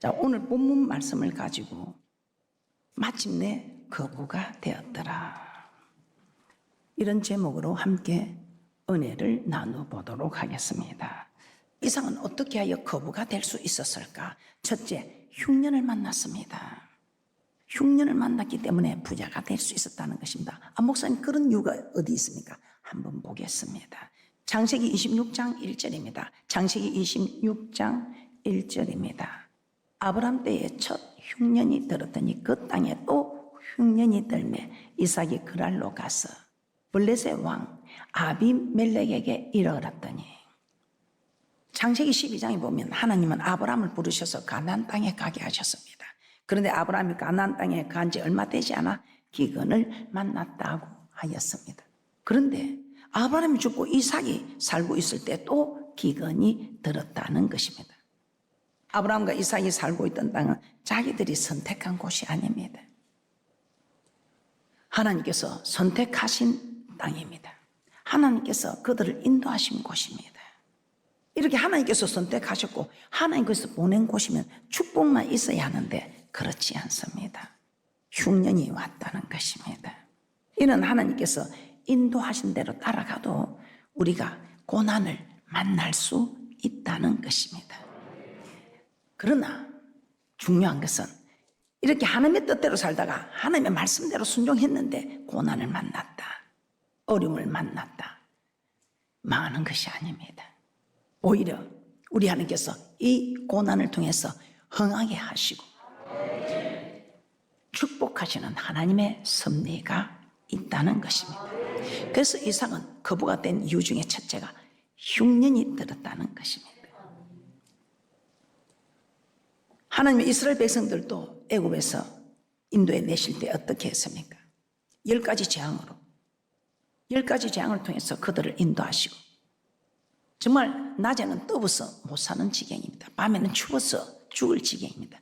자, 오늘 본문 말씀을 가지고 마침내 거부가 되었더라. 이런 제목으로 함께 은혜를 나눠보도록 하겠습니다. 이상은 어떻게 하여 거부가 될 수 있었을까? 첫째, 흉년을 만났습니다. 흉년을 만났기 때문에 부자가 될 수 있었다는 것입니다. 목사님, 그런 이유가 어디 있습니까? 한번 보겠습니다. 창세기 26장 1절입니다. 창세기 26장 1절입니다. 아브람 때에 첫 흉년이 들었더니 그 땅에 또 흉년이 들매 이삭이 그랄로 가서 블레셋 왕 아비멜렉에게 이르렀더니, 창세기 12장에 보면 하나님은 아브람을 부르셔서 가나안 땅에 가게 하셨습니다. 그런데 아브람이 가나안 땅에 간 지 얼마 되지 않아 기근을 만났다고 하였습니다. 그런데 아브람이 죽고 이삭이 살고 있을 때 또 기근이 들었다는 것입니다. 아브람과 이삭이 살고 있던 땅은 자기들이 선택한 곳이 아닙니다. 하나님께서 선택하신 땅입니다. 하나님께서 그들을 인도하신 곳입니다. 이렇게 하나님께서 선택하셨고 하나님께서 보낸 곳이면 축복만 있어야 하는데 그렇지 않습니다. 흉년이 왔다는 것입니다. 이는 하나님께서 인도하신 대로 따라가도 우리가 고난을 만날 수 있다는 것입니다. 그러나 중요한 것은 이렇게 하나님의 뜻대로 살다가 하나님의 말씀대로 순종했는데 고난을 만났다, 어려움을 만났다, 망하는 것이 아닙니다. 오히려 우리 하나님께서 이 고난을 통해서 흥하게 하시고 축복하시는 하나님의 섭리가 있다는 것입니다. 그래서 이삭은 거부가 된 이유 중에 첫째가 흉년이 들었다는 것입니다. 하나님의 이스라엘 백성들도 애굽에서 인도에 내실 때 어떻게 했습니까? 10가지 재앙으로, 10가지 재앙을 통해서 그들을 인도하시고 정말 낮에는 떠버서 못 사는 지경입니다. 밤에는 추워서 죽을 지경입니다.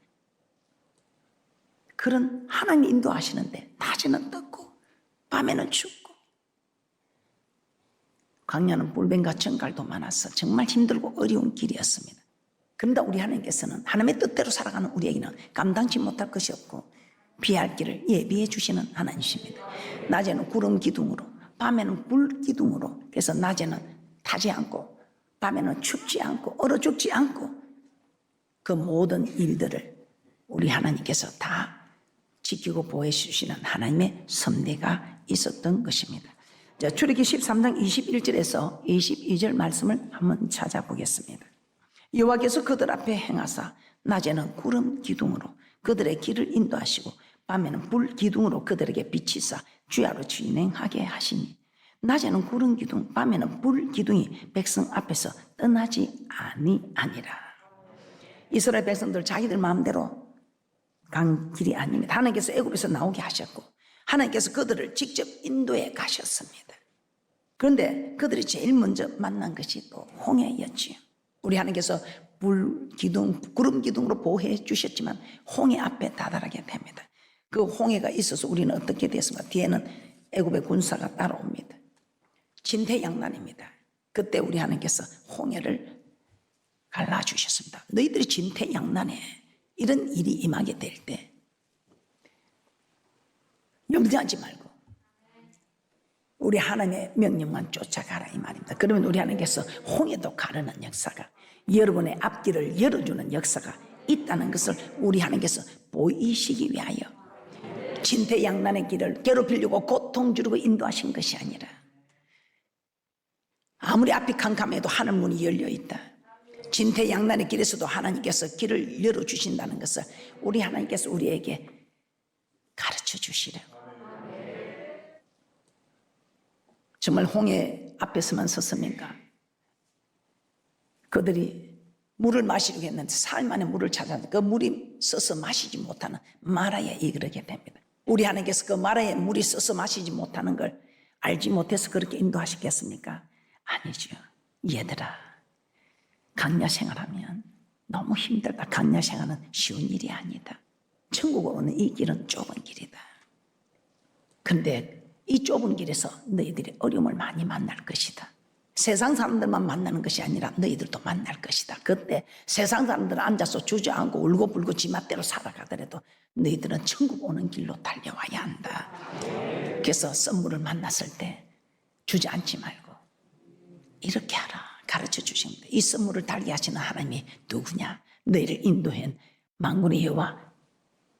그런 하나님이 인도하시는데 낮에는 떴고 밤에는 춥고 광야는 불뱀과 정갈도 많아서 정말 힘들고 어려운 길이었습니다. 그런데 우리 하나님께서는 하나님의 뜻대로 살아가는 우리에게는 감당치 못할 것이 없고 피할 길을 예비해 주시는 하나님이십니다. 낮에는 구름 기둥으로, 밤에는 불 기둥으로, 그래서 낮에는 타지 않고 밤에는 춥지 않고 얼어 죽지 않고 그 모든 일들을 우리 하나님께서 다 지키고 보호해 주시는 하나님의 섭리가 있었던 것입니다. 자, 출애굽기 13장 21절에서 22절 말씀을 한번 찾아보겠습니다. 여호와께서 그들 앞에 행하사 낮에는 구름 기둥으로 그들의 길을 인도하시고 밤에는 불 기둥으로 그들에게 비치사 주야로 진행하게 하시니 낮에는 구름 기둥 밤에는 불 기둥이 백성 앞에서 떠나지 아니하니라. 이스라엘 백성들 자기들 마음대로 간 길이 아닙니다. 하나님께서 애굽에서 나오게 하셨고 하나님께서 그들을 직접 인도해 가셨습니다. 그런데 그들이 제일 먼저 만난 것이 또 홍해였지요. 우리 하나님께서 불 기둥, 구름 기둥으로 보호해 주셨지만 홍해 앞에 다다르게 됩니다. 그 홍해가 있어서 우리는 어떻게 됐습니까? 뒤에는 애굽의 군사가 따라옵니다. 진퇴양난입니다. 그때 우리 하나님께서 홍해를 갈라주셨습니다. 너희들이 진퇴양난에 이런 일이 임하게 될 때 염려하지 말고 우리 하나님의 명령만 쫓아가라 이 말입니다. 그러면 우리 하나님께서 홍해도 가르는 역사가, 여러분의 앞길을 열어주는 역사가 있다는 것을 우리 하나님께서 보이시기 위하여 진퇴양난의 길을 괴롭히려고 고통 주려고 인도하신 것이 아니라 아무리 앞이 캄캄해도 하늘문이 열려있다, 진퇴양난의 길에서도 하나님께서 길을 열어주신다는 것을 우리 하나님께서 우리에게 가르쳐 주시려고. 정말 홍해 앞에서만 섰습니까? 그들이 물을 마시려고 했는데 사흘 만에 물을 찾았는데 그 물이 써서 마시지 못하는 마라에 이르게 됩니다. 우리 하나님께서 그 마라에 물이 써서 마시지 못하는 걸 알지 못해서 그렇게 인도하시겠습니까? 아니죠. 얘들아, 강야 생활하면 너무 힘들다. 강야 생활은 쉬운 일이 아니다. 천국으로 오는 이 길은 좁은 길이다. 그런데 이 좁은 길에서 너희들이 어려움을 많이 만날 것이다. 세상 사람들만 만나는 것이 아니라 너희들도 만날 것이다. 그때 세상 사람들은 앉아서 주저앉고 울고불고 지맛대로 살아가더라도 너희들은 천국 오는 길로 달려와야 한다. 그래서 선물을 만났을 때 주저앉지 말고 이렇게 하라 가르쳐 주십니다. 이 선물을 달게 하시는 하나님이 누구냐? 너희를 인도한 만군의 여호와,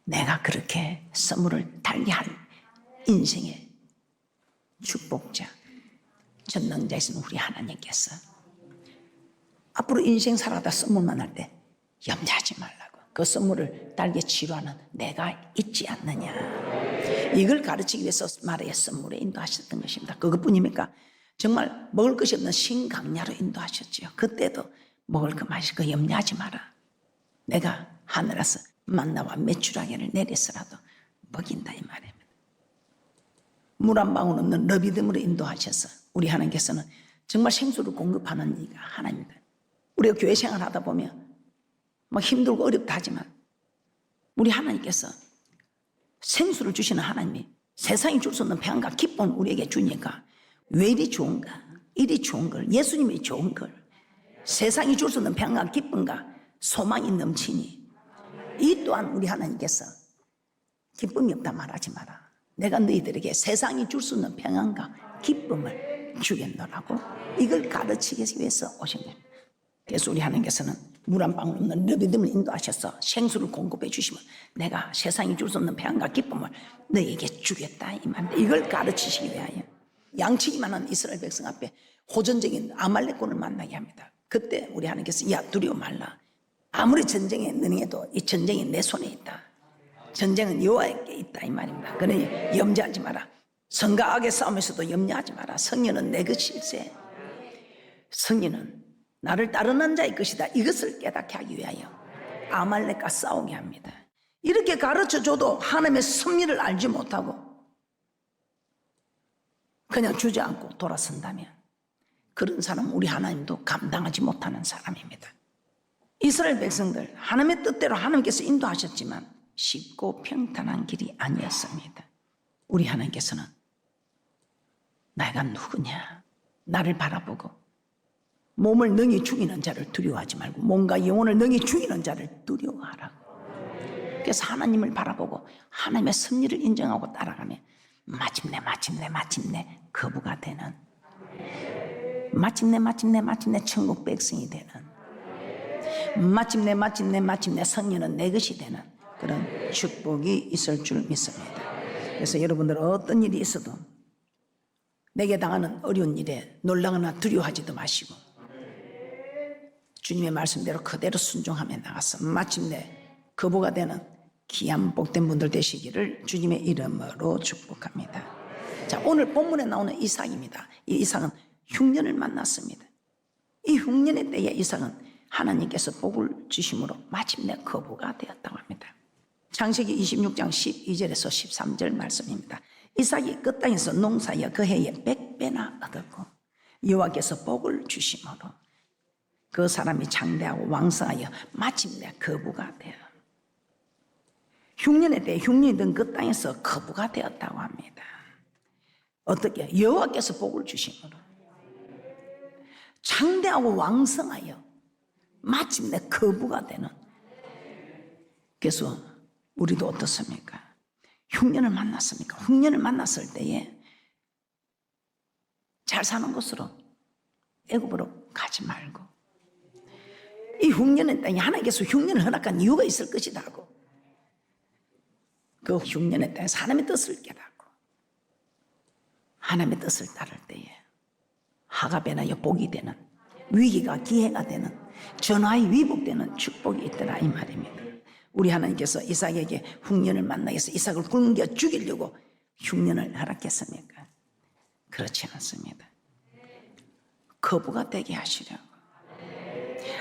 내가 그렇게 선물을 달게 할 인생의 축복자 전능자이신 우리 하나님께서 앞으로 인생 살아다 선물만 할 때 염려하지 말라고, 그 선물을 달게 치료하는 내가 있지 않느냐, 이걸 가르치기 위해서 마리아 선물에 인도하셨던 것입니다. 그것뿐입니까? 정말 먹을 것이 없는 신강야로 인도하셨지요. 그때도 먹을 거 마실 거 염려하지 마라. 내가 하늘에서 만나와 메추라기를 내려서라도 먹인다 이 말입니다. 물 한 방울 없는 너비듬으로 인도하셔서 우리 하나님께서는 정말 생수를 공급하는 이가 하나입니다. 우리가 교회 생활하다 보면 막 힘들고 어렵다 하지만 우리 하나님께서 생수를 주시는 하나님이 세상이 줄 수 없는 평안과 기쁨을 우리에게 주니까 왜 이리 좋은가? 이리 좋은 걸, 예수님이 좋은 걸, 세상이 줄 수 없는 평안과 기쁨과 소망이 넘치니 이 또한 우리 하나님께서 기쁨이 없다 말하지 마라. 내가 너희들에게 세상이 줄 수 없는 평안과 기쁨을 주겠노라고 이걸 가르치기 위해서 오신 겁니다. 그래서 우리 하나님께서는 물 한 방울 없는 너비듬을 인도하셔서 생수를 공급해 주시면 내가 세상이 줄 수 없는 평안과 기쁨을 너희에게 주겠다 이 말입니다. 이걸 가르치시기 위하여 양치기만 한 이스라엘 백성 앞에 호전적인 아말렉군을 만나게 합니다. 그때 우리 하나님께서 야 두려워 말라. 아무리 전쟁에 능해도 이 전쟁이 내 손에 있다. 전쟁은 여호와에게 있다 이 말입니다. 그러니 염려하지 마라. 선과 악의 싸움에서도 염려하지 마라. 성령은 내 것일세. 성령은 나를 따르는 자의 것이다. 이것을 깨닫게 하기 위하여 아말렉과 싸우게 합니다. 이렇게 가르쳐줘도 하나님의 섭리를 알지 못하고 그냥 주저앉고 돌아선다면 그런 사람은 우리 하나님도 감당하지 못하는 사람입니다. 이스라엘 백성들 하나님의 뜻대로 하나님께서 인도하셨지만 쉽고 평탄한 길이 아니었습니다. 우리 하나님께서는 내가 누구냐? 나를 바라보고 몸을 능히 죽이는 자를 두려워하지 말고 몸과 영혼을 능히 죽이는 자를 두려워하라고. 그래서 하나님을 바라보고 하나님의 섭리를 인정하고 따라가면 마침내 거부가 되는, 마침내 천국 백성이 되는, 마침내 성령은 내 것이 되는 그런 축복이 있을 줄 믿습니다. 그래서 여러분들 어떤 일이 있어도 내게 당하는 어려운 일에 놀라거나 두려워하지도 마시고 주님의 말씀대로 그대로 순종하며 나가서 마침내 거부가 되는 귀한 복된 분들 되시기를 주님의 이름으로 축복합니다. 자, 오늘 본문에 나오는 이삭입니다. 이 이삭은 흉년을 만났습니다. 이 흉년의 때에 이삭은 하나님께서 복을 주심으로 마침내 거부가 되었다고 합니다. 창세기 26장 12절에서 13절 말씀입니다. 이삭이 그 땅에서 농사하여 그 해에 100배나 얻었고 여호와께서 복을 주심으로 그 사람이 장대하고 왕성하여 마침내 거부가 되어 흉년의 때에 흉년이 든 그 땅에서 거부가 되었다고 합니다. 어떻게? 여호와께서 복을 주심으로 장대하고 왕성하여 마침내 거부가 되는. 그래서 우리도 어떻습니까? 흉년을 만났습니까? 흉년을 만났을 때에 잘 사는 곳으로 애굽으로 가지 말고 이 흉년의 땅에 하나님께서 흉년을 허락한 이유가 있을 것이다 하고 그 흉년의 땅에서 하나님의 뜻을 깨닫고 하나님의 뜻을 따를 때에 하갑에나 복이 되는, 위기가 기회가 되는, 전화의 위복되는 축복이 있더라 이 말입니다. 우리 하나님께서 이삭에게 흉년을 만나게 해서 이삭을 굶겨 죽이려고 흉년을 허락했습니까? 그렇지 않습니다. 거부가 되게 하시려고.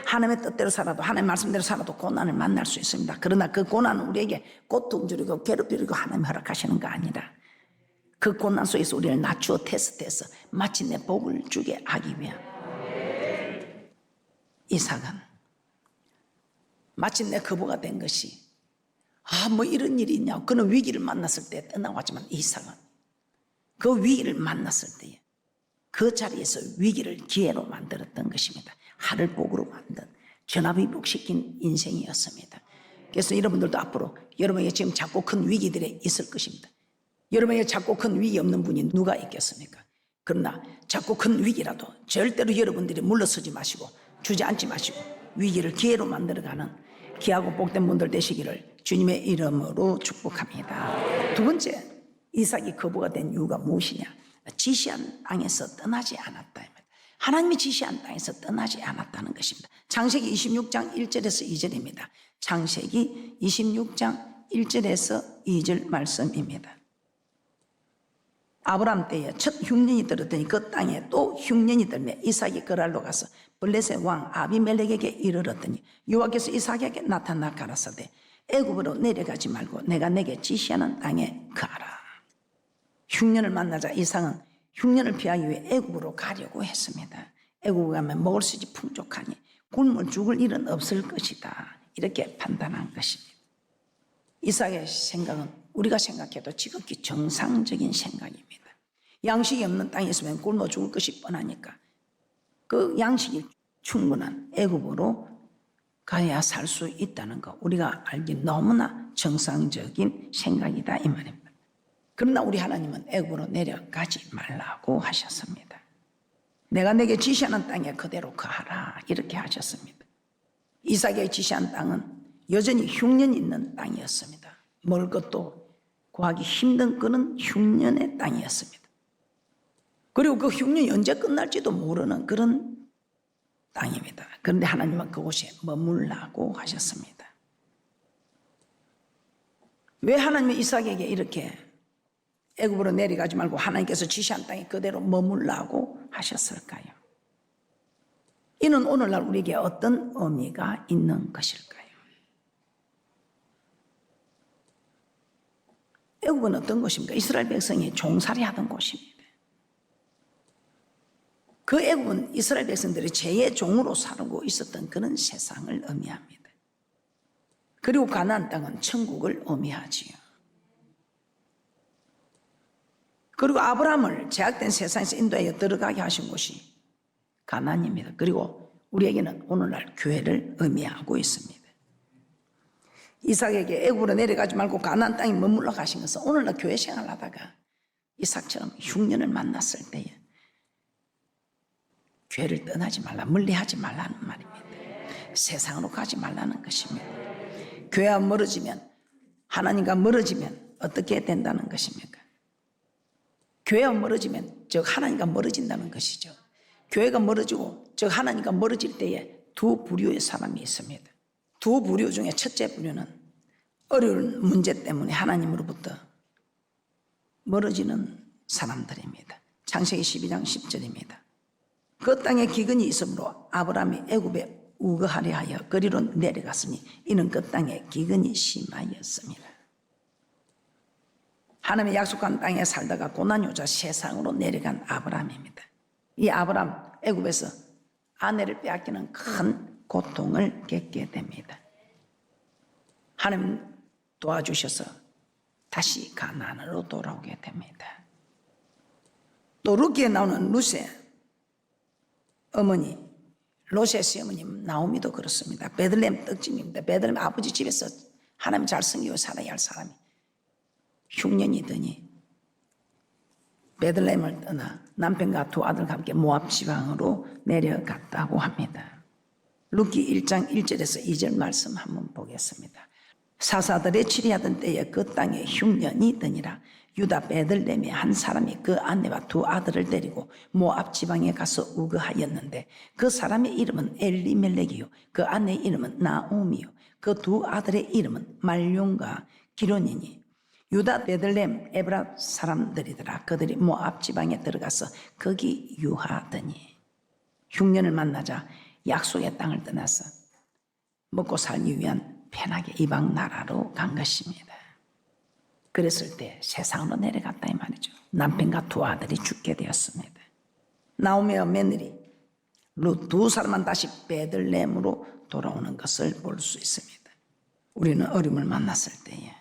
하나님의 뜻대로 살아도 하나님의 말씀대로 살아도 고난을 만날 수 있습니다. 그러나 그 고난은 우리에게 고통 주려고 괴롭히려고 하나님 허락하시는 거 아니라 그 고난 속에서 우리를 낮추어 테스트해서 마침내 복을 주게 하기 위한. 이삭은 마침내 거부가 된 것이 뭐 이런 일이 있냐고 그는 위기를 만났을 때 떠나고 하지만 이삭은 그 위기를 만났을 때에 그 자리에서 위기를 기회로 만들었던 것입니다. 하늘 복으로 만든 전화위복시킨 인생이었습니다. 그래서 여러분들도 앞으로 여러분에게 지금 작고 큰 위기들이 있을 것입니다. 여러분에게 작고 큰 위기 없는 분이 누가 있겠습니까? 그러나 작고 큰 위기라도 절대로 여러분들이 물러서지 마시고 주저앉지 마시고 위기를 기회로 만들어가는 귀하고 복된 분들 되시기를 주님의 이름으로 축복합니다. 두 번째, 이삭이 거부가 된 이유가 무엇이냐? 지시한 땅에서 떠나지 않았다. 하나님이 지시한 땅에서 떠나지 않았다는 것입니다. 창세기 26장 1절에서 2절입니다. 창세기 26장 1절에서 2절 말씀입니다. 아브라함 때에 첫 흉년이 들었더니 그 땅에 또 흉년이 들며 이삭이 그랄로 가서 블레셋 왕 아비멜렉에게 이르렀더니 여호와께서 이삭에게 나타나 가라사대 애굽으로 내려가지 말고 내가 내게 지시하는 땅에 가라. 흉년을 만나자 이삭은 흉년을 피하기 위해 애굽으로 가려고 했습니다. 애굽에 가면 먹을 수 있지 풍족하니 굶을 죽을 일은 없을 것이다. 이렇게 판단한 것입니다. 이삭의 생각은 우리가 생각해도 지극히 정상적인 생각입니다. 양식이 없는 땅에 있으면 굶어 죽을 것이 뻔하니까 그 양식이 충분한 애굽으로 가야 살 수 있다는 거 우리가 알기 너무나 정상적인 생각이다 이 말입니다. 그러나 우리 하나님은 애굽으로 내려가지 말라고 하셨습니다. 내가 내게 지시하는 땅에 그대로 가라 이렇게 하셨습니다. 이삭에게 지시한 땅은 여전히 흉년이 있는 땅이었습니다. 먹을 것도 구하기 힘든 그런 흉년의 땅이었습니다. 그리고 그 흉년이 언제 끝날지도 모르는 그런 땅입니다. 그런데 하나님은 그곳에 머물라고 하셨습니다. 왜 하나님은 이삭에게 이렇게 애굽으로 내려가지 말고 하나님께서 지시한 땅에 그대로 머물라고 하셨을까요? 이는 오늘날 우리에게 어떤 의미가 있는 것일까요? 애굽은 어떤 곳입니까? 이스라엘 백성이 종살이 하던 곳입니다. 그 애굽은 이스라엘 백성들이 죄의 종으로 살고 있었던 그런 세상을 의미합니다. 그리고 가나안 땅은 천국을 의미하지요. 그리고 아브라함을 제약된 세상에서 인도하여 들어가게 하신 곳이 가나안입니다. 그리고 우리에게는 오늘날 교회를 의미하고 있습니다. 이삭에게 애굽으로 내려가지 말고 가나안 땅에 머물러 가신 것은 오늘날 교회 생활을 하다가 이삭처럼 흉년을 만났을 때에 교회를 떠나지 말라, 멀리하지 말라는 말입니다. 세상으로 가지 말라는 것입니다. 교회와 멀어지면, 하나님과 멀어지면 어떻게 된다는 것입니까? 교회와 멀어지면 즉 하나님과 멀어진다는 것이죠. 교회가 멀어지고 즉 하나님과 멀어질 때에 두 부류의 사람이 있습니다. 두 부류 중에 첫째 부류는 어려운 문제 때문에 하나님으로부터 멀어지는 사람들입니다. 창세기 12장 10절입니다. 그 땅에 기근이 있으므로 아브라함이 애굽에 우거하려 하여 그리로 내려갔으니 이는 그 땅에 기근이 심하였습니다. 하나님의 약속한 땅에 살다가 고난이 오자 세상으로 내려간 아브라함입니다. 이 아브라함 애굽에서 아내를 빼앗기는 큰 고통을 겪게 됩니다. 하나님 도와주셔서 다시 가나안으로 돌아오게 됩니다. 또 룻기에 나오는 룻의 어머니, 롯의 시어머니 나오미도 그렇습니다. 베들레헴 떡집입니다. 베들레헴 아버지 집에서 하나님 잘 섬기고 살아야 할 사람이 흉년이 드니 베들레헴을 떠나 남편과 두 아들과 함께 모압 지방으로 내려갔다고 합니다. 룻기 1장 1절에서 2절 말씀 한번 보겠습니다. 사사들의 치리하던 때에 그 땅에 흉년이 드니라. 유다 베들레헴의 한 사람이 그 아내와 두 아들을 데리고 모압 지방에 가서 우거하였는데 그 사람의 이름은 엘리멜렉이요 그 아내의 이름은 나오미요 그 두 아들의 이름은 말용과 기론이니 유다 베들레헴 에브라 사람들이더라. 그들이 모압 지방에 들어가서 거기 유하더니 흉년을 만나자 약속의 땅을 떠나서 먹고 살기 위한 편하게 이방 나라로 간 것입니다. 그랬을 때 세상으로 내려갔다 이 말이죠. 남편과 두 아들이 죽게 되었습니다. 나오미와 며느리 룻 두 사람만 다시 베들레헴으로 돌아오는 것을 볼 수 있습니다. 우리는 어려움을 만났을 때에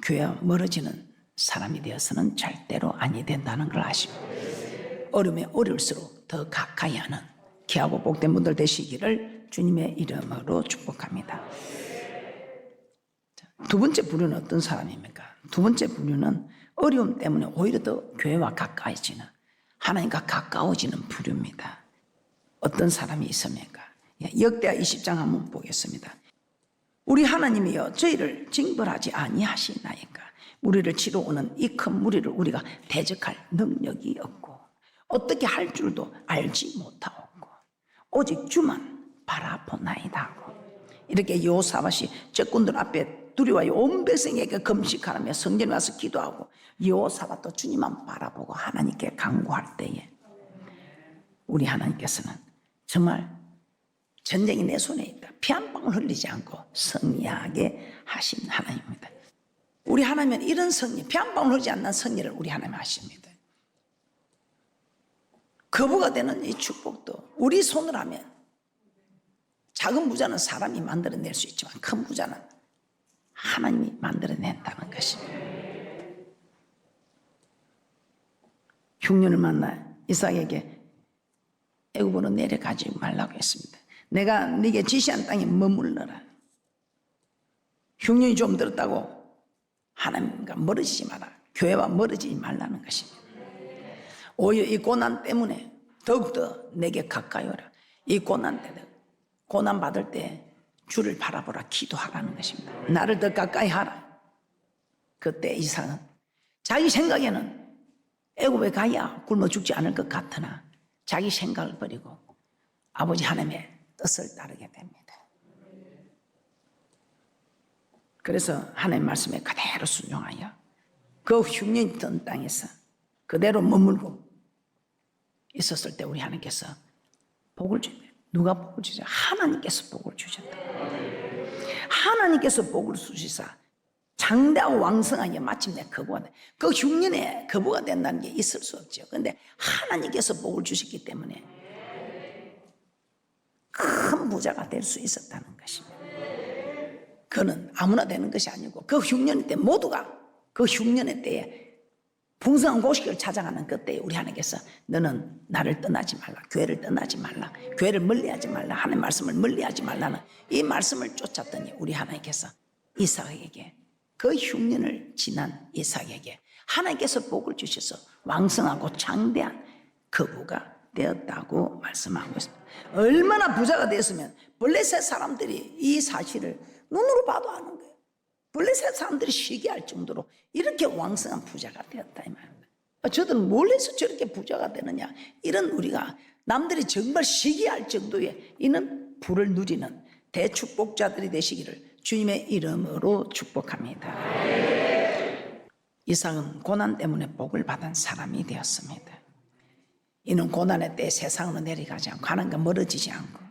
교회와 멀어지는 사람이 되어서는 절대로 아니 된다는 걸 아십니다. 어려움에 어려울수록 더 가까이 하는 귀하고 복된 분들 되시기를 주님의 이름으로 축복합니다. 두 번째 부류는 어떤 사람입니까? 두 번째 부류는 어려움 때문에 오히려 더 교회와 가까워지는, 하나님과 가까워지는 부류입니다. 어떤 사람이 있습니까? 역대하 20장 한번 보겠습니다. 우리 하나님이여 저희를 징벌하지 아니하시나이까. 우리를 치러 오는 이 큰 무리를 우리가 대적할 능력이 없고 어떻게 할 줄도 알지 못하옵고 오직 주만 바라보나이다 하고, 이렇게 여호사밧이 적군들 앞에 두려워하여 온 백성에게 금식하라며 성전에 와서 기도하고 여호사밧도 주님만 바라보고 하나님께 간구할 때에 우리 하나님께서는 정말 전쟁이 내 손에 있다, 피 한 방울 흘리지 않고 승리하게 하신 하나님입니다. 우리 하나님은 이런 승리, 피 한 방울 흘리지 않는 승리를 우리 하나님 하십니다. 거부가 되는 이 축복도 우리 손을 하면, 작은 부자는 사람이 만들어낼 수 있지만 큰 부자는 하나님이 만들어낸다는 것입니다. 흉년을 만나 이삭에게 애굽으로 내려가지 말라고 했습니다. 내가 네게 지시한 땅에 머물러라. 흉년이 좀 들었다고 하나님과 멀어지지 마라. 교회와 멀어지지 말라는 것입니다. 오히려 이 고난 때문에 더욱더 내게 가까이 오라. 이 고난 때, 고난 받을 때 주를 바라보라, 기도하라는 것입니다. 나를 더 가까이 하라. 그때 이삭은 자기 생각에는 애굽에 가야 굶어 죽지 않을 것 같으나 자기 생각을 버리고 아버지 하나님의 뜻을 따르게 됩니다. 그래서 하나님 말씀에 그대로 순종하여 그 흉년이 든 땅에서 그대로 머물고 있었을 때 우리 하나님께서 복을 주세요. 누가 복을 주세요? 하나님께서 복을 주셨다. 하나님께서 복을 주시사 장대하고 왕성하게 마침내 거부가 돼. 그 흉년에 거부가 된다는 게 있을 수 없죠. 그런데 하나님께서 복을 주셨기 때문에 큰 부자가 될 수 있었다는 것입니다. 그는 아무나 되는 것이 아니고 그 흉년의 때 모두가 그 흉년의 때에 풍성한 곡식을 찾아가는 그때에 우리 하나님께서 너는 나를 떠나지 말라, 교회를 떠나지 말라, 교회를 멀리하지 말라, 하나님의 말씀을 멀리하지 말라는 이 말씀을 쫓았더니 우리 하나님께서 이삭에게, 그 흉년을 지난 이삭에게 하나님께서 복을 주셔서 왕성하고 장대한 거부가 되었다고 말씀하고 있습니다. 얼마나 부자가 되었으면 블레셋 사람들이 이 사실을 눈으로 봐도 아는 거예요. 블레셋 사람들이 시기할 정도로 이렇게 왕성한 부자가 되었다 이 말입니다. 저들은 뭘 해서 저렇게 부자가 되느냐, 이런 우리가 남들이 정말 시기할 정도의 이는 부를 누리는 대축복자들이 되시기를 주님의 이름으로 축복합니다. 이삭은 고난 때문에 복을 받은 사람이 되었습니다. 이는 고난의 때 세상으로 내려가지 않고 하나님과 멀어지지 않고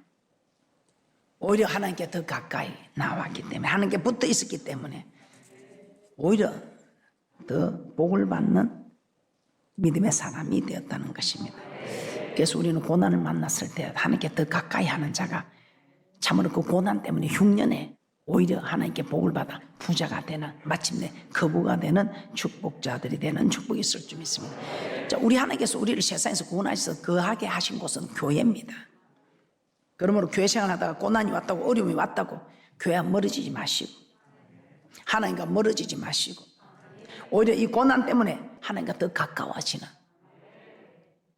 오히려 하나님께 더 가까이 나왔기 때문에, 하나님께 붙어 있었기 때문에 오히려 더 복을 받는 믿음의 사람이 되었다는 것입니다. 그래서 우리는 고난을 만났을 때 하나님께 더 가까이 하는 자가 참으로 그 고난 때문에 흉년에 오히려 하나님께 복을 받아 부자가 되는, 마침내 거부가 되는 축복자들이 되는 축복이 있을 줄 믿습니다. 자, 우리 하나님께서 우리를 세상에서 구원하셔서 거하게 하신 곳은 교회입니다. 그러므로 교회 생활하다가 고난이 왔다고, 어려움이 왔다고 교회와 멀어지지 마시고, 하나님과 멀어지지 마시고, 오히려 이 고난 때문에 하나님과 더 가까워지는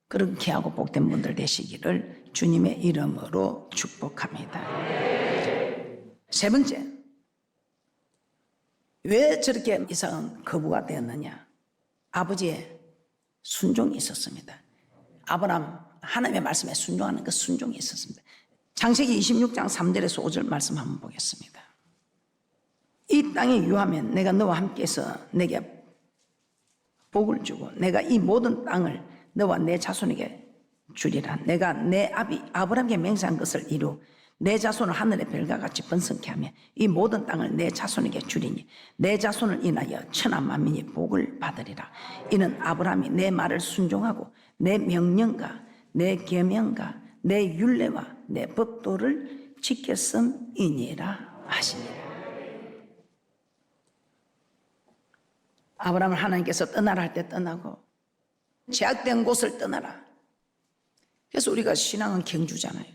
그런 귀하고 복된 분들 되시기를 주님의 이름으로 축복합니다. 세 번째, 왜 저렇게 이삭은 거부가 되었느냐? 아버지의 순종이 있었습니다. 아브라함 하나님의 말씀에 순종하는 그 순종이 있었습니다. 창세기 26장 3절에서 5절 말씀 한번 보겠습니다. 이 땅에 유하면 내가 너와 함께해서 내게 복을 주고 내가 이 모든 땅을 너와 내 자손에게 주리라. 내가 내 아비 아브라함에게 맹세한 것을 이루 내 자손을 하늘의 별과 같이 번성케 하며 이 모든 땅을 내 자손에게 주리니 내 자손을 인하여 천한 만민이 복을 받으리라. 이는 아브라함이 내 말을 순종하고 내 명령과 내 계명과 내 율례와 내 법도를 지켰음이니라 하시니라. 아브라함을 하나님께서 떠나라 할 때 떠나고, 제약된 곳을 떠나라, 그래서 우리가 신앙은 경주잖아요.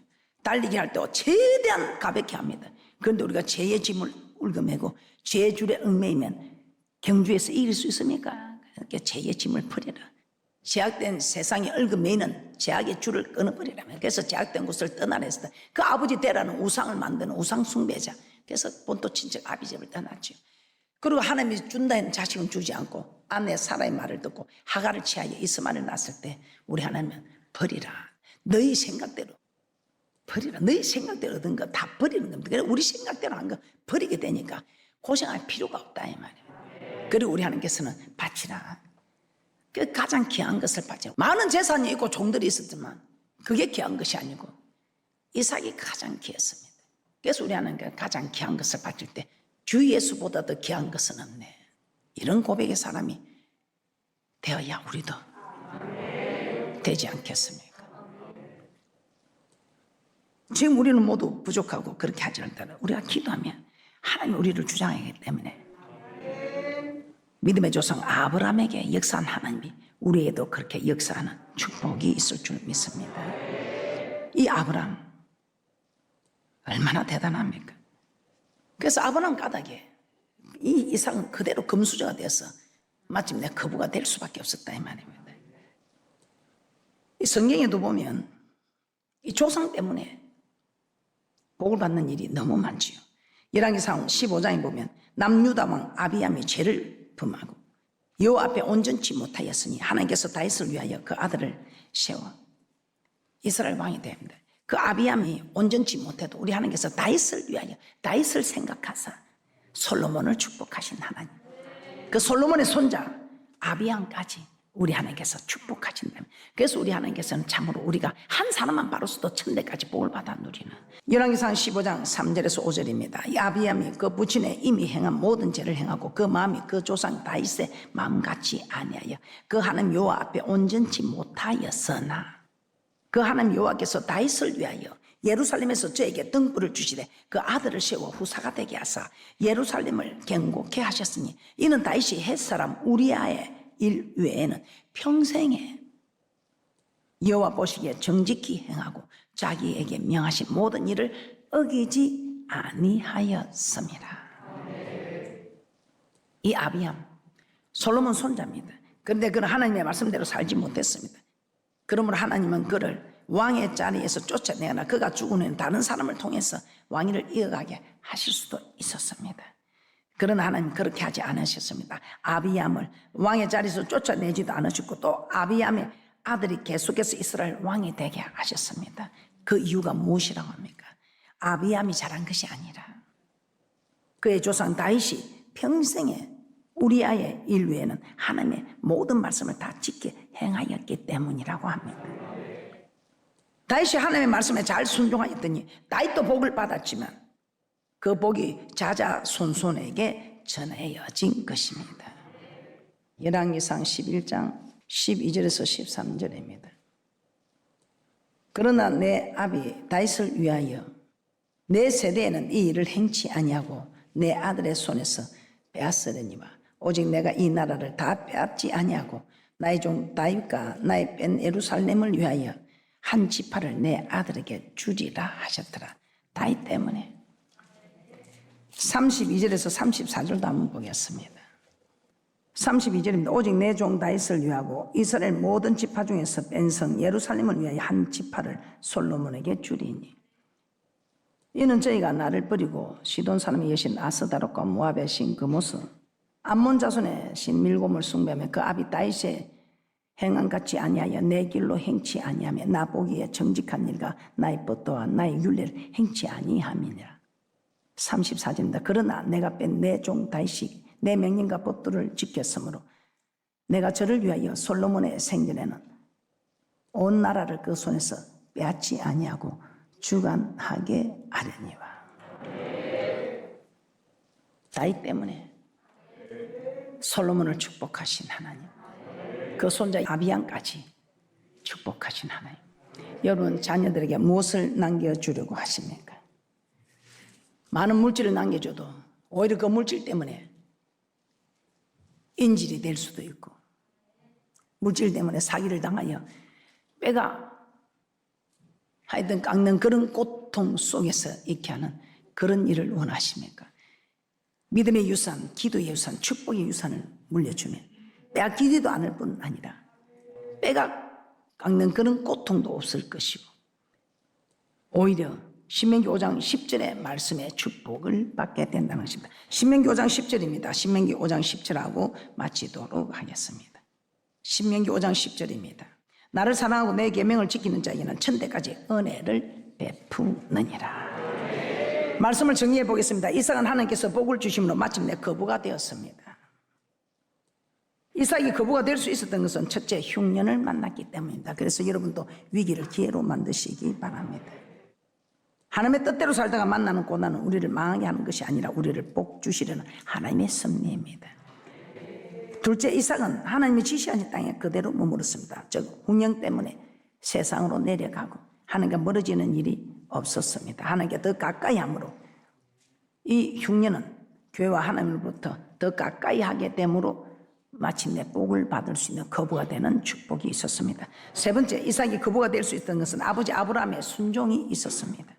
달리기 할 때 최대한 가볍게 합니다. 그런데 우리가 죄의 짐을 울겨매고 죄의 줄에 얽매이면 경주에서 이길 수 있습니까? 그러니까 죄의 짐을 버리라. 제약된 세상에 얽매이는 제약의 줄을 끊어버리라면. 그래서 제약된 곳을 떠나라 했을 때 그 아버지 때라는 우상을 만드는 우상 숭배자. 그래서 본토 친척 아비집을 떠났죠. 그리고 하나님이 준다 했는 자식은 주지 않고 아내 사라의 말을 듣고 하갈을 취하여 이스마엘을 낳았을 때 우리 하나님은 버리라. 너희 생각대로 버리라. 너희 생각대로 얻은 거 다 버리는 겁니다. 그래서 우리 생각대로 한 거 버리게 되니까 고생할 필요가 없다 이 말이에요. 그리고 우리 하나님께서는 바치라. 그 가장 귀한 것을 바치라. 많은 재산이 있고 종들이 있었지만 그게 귀한 것이 아니고 이삭이 가장 귀했습니다. 그래서 우리 하나님께서 가장 귀한 것을 바칠 때 주 예수보다 더 귀한 것은 없네. 이런 고백의 사람이 되어야 우리도 되지 않겠습니까? 지금 우리는 모두 부족하고 그렇게 하지 않다면 우리가 기도하면 하나님이 우리를 주장하기 때문에 믿음의 조상 아브라함에게 역사한 하나님이 우리에도 그렇게 역사하는 축복이 있을 줄 믿습니다. 이 아브라함 얼마나 대단합니까? 그래서 아브라함 까닭에 이 이삭은 그대로 금수저가 돼서 마침내 거부가 될 수밖에 없었다 이 말입니다. 이 성경에도 보면 이 조상 때문에 복을 받는 일이 너무 많지요. 열왕기상 15장에 보면 남유다 왕 아비암이 죄를 범하고 여호와 앞에 온전치 못하였으니 하나님께서 다윗을 위하여 그 아들을 세워 이스라엘 왕이 됩니다. 그 아비암이 온전치 못해도 우리 하나님께서 다윗을 위하여 다윗을 생각하사 솔로몬을 축복하신 하나님. 그 솔로몬의 손자 아비암까지 우리 하나님께서 축복하신다면 그래서 우리 하나님께서는 참으로 우리가 한 사람만 바로서도 천대까지 복을 받아 누리는 열왕기상 15장 3절에서 5절입니다. 이 아비암이 그 부친에 이미 행한 모든 죄를 행하고 그 마음이 그 조상 다윗의 마음같이 아니하여 그 하나님 여호와 앞에 온전치 못하였으나 그 하나님 여호와께서 다윗을 위하여 예루살렘에서 저에게 등불을 주시되 그 아들을 세워 후사가 되게 하사 예루살렘을 견고케 하셨으니 이는 다윗이 햇사람 우리아의 일 외에는 평생에 여호와 보시기에 정직히 행하고 자기에게 명하신 모든 일을 어기지 아니하였습니다. 이 아비암 솔로몬 손자입니다. 그런데 그는 하나님의 말씀대로 살지 못했습니다. 그러므로 하나님은 그를 왕의 자리에서 쫓아내거나 그가 죽은 후에는 다른 사람을 통해서 왕위를 이어가게 하실 수도 있었습니다. 그러나 하나님 그렇게 하지 않으셨습니다. 아비암을 왕의 자리에서 쫓아내지도 않으셨고 또 아비암의 아들이 계속해서 이스라엘 왕이 되게 하셨습니다. 그 이유가 무엇이라고 합니까? 아비암이 잘한 것이 아니라 그의 조상 다윗이 평생에 우리아의 일 외에는 하나님의 모든 말씀을 다 지켜 행하였기 때문이라고 합니다. 다윗이 하나님의 말씀에 잘 순종하였더니 다윗도 복을 받았지만 그 복이 자자손손에게 전해진 것입니다. 열왕기상 11장 12절에서 13절입니다. 그러나 내 아비 다윗을 위하여 내 세대에는 이 일을 행치 아니하고 내 아들의 손에서 빼앗으려니와 오직 내가 이 나라를 다 빼앗지 아니하고 나의 종 다윗과 나의 뺀 예루살렘을 위하여 한 지파를 내 아들에게 주리라 하셨더라. 다윗 때문에. 32절에서 34절도 한번 보겠습니다. 32절입니다. 오직 내 종 다윗을 위하고 이스라엘 모든 지파 중에서 뺀 성 예루살렘을 위하여 한 지파를 솔로몬에게 주리니 이는 저희가 나를 버리고 시돈 사람의 여신 아스다롯과 모압의 신 그모스 암몬 자손의 신 밀곰을 숭배하며 그 아비 다윗의 행한 같이 아니하여 내 길로 행치 아니하며 나 보기에 정직한 일과 나의 법도와 나의 율례를 행치 아니함이니라. 34절입니다. 그러나 내가 뺀 내 종 다윗이 내 명령과 법도를 지켰으므로 내가 저를 위하여 솔로몬의 생전에는 온 나라를 그 손에서 빼앗지 아니하고 주관하게 하려니와. 다윗 때문에 솔로몬을 축복하신 하나님, 그 손자 아비양까지 축복하신 하나님. 여러분 자녀들에게 무엇을 남겨주려고 하십니까? 많은 물질을 남겨줘도 오히려 그 물질 때문에 인질이 될 수도 있고 물질 때문에 사기를 당하여 빼가 하여튼 깎는 그런 고통 속에서 있게 하는 그런 일을 원하십니까? 믿음의 유산, 기도의 유산, 축복의 유산을 물려주면 빼앗기지도 않을 뿐 아니라 빼가 깎는 그런 고통도 없을 것이고 오히려 신명기 5장 10절의 말씀의 축복을 받게 된다는 것입니다. 신명기 5장 10절입니다. 신명기 5장 10절하고 마치도록 하겠습니다. 신명기 5장 10절입니다. 나를 사랑하고 내 계명을 지키는 자에게는 천대까지 은혜를 베푸느니라. 말씀을 정리해 보겠습니다. 이삭은 하나님께서 복을 주심으로 마침내 거부가 되었습니다. 이삭이 거부가 될 수 있었던 것은 첫째 흉년을 만났기 때문입니다. 그래서 여러분도 위기를 기회로 만드시기 바랍니다. 하나님의 뜻대로 살다가 만나는 고난은 우리를 망하게 하는 것이 아니라 우리를 복 주시려는 하나님의 섭리입니다. 둘째, 이삭은 하나님이 지시하신 땅에 그대로 머물렀습니다. 즉 hun영 때문에 세상으로 내려가고 하나님과 멀어지는 일이 없었습니다. 하나님께 더 가까이 함으로 이 흉년은 교회와 하나님으로부터 더 가까이 하게 되므로 마침내 복을 받을 수 있는 거부가 되는 축복이 있었습니다. 세 번째, 이삭이 거부가 될 수 있던 것은 아버지 아브라함의 순종이 있었습니다.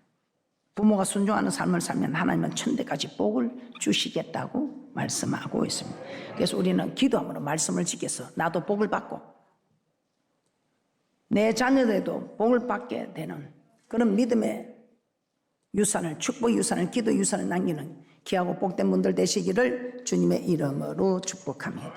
부모가 순종하는 삶을 살면 하나님은 천대까지 복을 주시겠다고 말씀하고 있습니다. 그래서 우리는 기도함으로 말씀을 지켜서 나도 복을 받고 내 자녀들도 복을 받게 되는 그런 믿음의 유산을, 축복 유산을, 기도 유산을 남기는 귀하고 복된 분들 되시기를 주님의 이름으로 축복합니다.